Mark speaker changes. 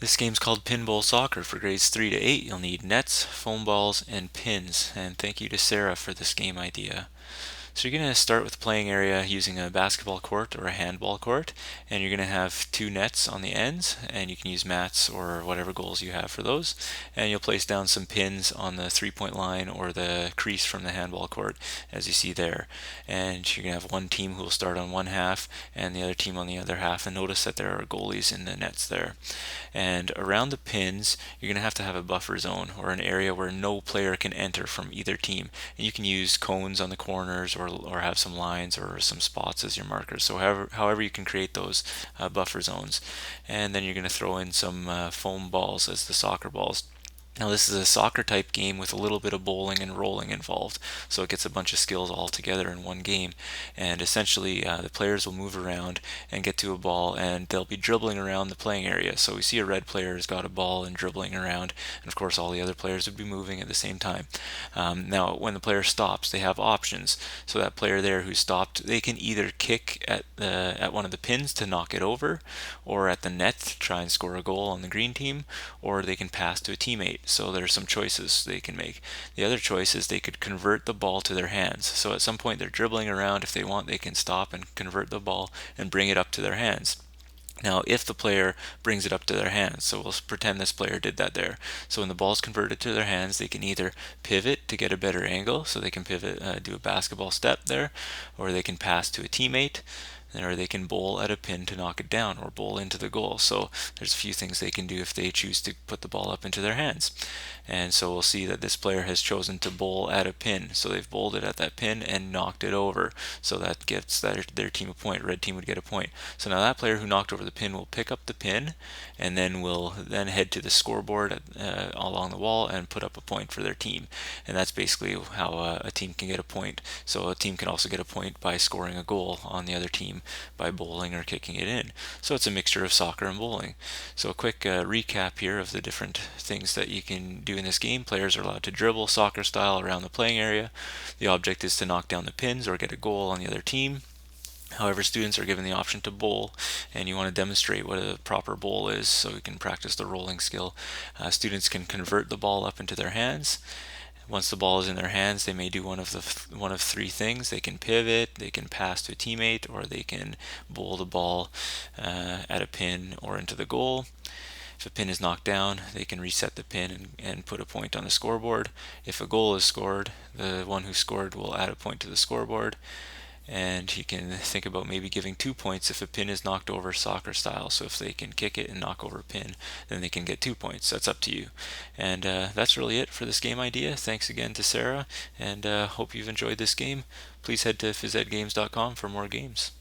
Speaker 1: This game's called Pinball Soccer for grades 3 to 8. You'll need nets, foam balls, and pins. And thank you to Sarah for this game idea. So you're going to start with the playing area using a basketball court or a handball court, and you're going to have two nets on the ends, and you can use mats or whatever goals you have for those. And you'll place down some pins on the 3-point line or the crease from the handball court, as you see there. And you're going to have one team who will start on one half and the other team on the other half. And notice that there are goalies in the nets there. And around the pins, you're going to have a buffer zone or an area where no player can enter from either team. And you can use cones on the corners or have some lines or some spots as your markers. So however you can create those buffer zones. And then you're going to throw in some foam balls as the soccer balls. Now this is a soccer type game with a little bit of bowling and rolling involved, so it gets a bunch of skills all together in one game. And essentially, the players will move around and get to a ball, and they'll be dribbling around the playing area. So we see a red player has got a ball and dribbling around, and of course all the other players would be moving at the same time. Now, when the player stops, they have options. So that player there who stopped, they can either kick at one of the pins to knock it over, or at the net to try and score a goal on the green team, or they can pass to a teammate. So there's some choices they can make. The other choice is they could convert the ball to their hands. So at some point they're dribbling around. If they want, they can stop and convert the ball and bring it up to their hands. Now, if the player brings it up to their hands, so we'll pretend this player did that there. So when the ball's converted to their hands, they can either pivot to get a better angle, so they can pivot, do a basketball step there, or they can pass to a teammate, or they can bowl at a pin to knock it down, or bowl into the goal. So there's a few things they can do if they choose to put the ball up into their hands. And so we'll see that this player has chosen to bowl at a pin. So they've bowled it at that pin and knocked it over. So that gives their team a point. Red team would get a point. So now that player who knocked over the pin will pick up the pin and then will then head to the scoreboard along the wall and put up a point for their team. And that's basically how a team can get a point. So a team can also get a point by scoring a goal on the other team by bowling or kicking it in. So it's a mixture of soccer and bowling. So a quick recap here of the different things that you can do in this game. Players are allowed to dribble soccer style around the playing area. The object is to knock down the pins or get a goal on the other team. However, students are given the option to bowl, and you want to demonstrate what a proper bowl is so you can practice the rolling skill. Students can convert the ball up into their hands. Once the ball is in their hands, they may do one of three things. They can pivot, they can pass to a teammate, or they can bowl the ball at a pin or into the goal. If a pin is knocked down, they can reset the pin and put a point on the scoreboard. If a goal is scored, the one who scored will add a point to the scoreboard. And you can think about maybe giving 2 points if a pin is knocked over soccer style. So if they can kick it and knock over a pin, then they can get 2 points. That's up to you. And that's really it for this game idea. Thanks again to Sarah, and hope you've enjoyed this game. Please head to phys edgames.com for more games.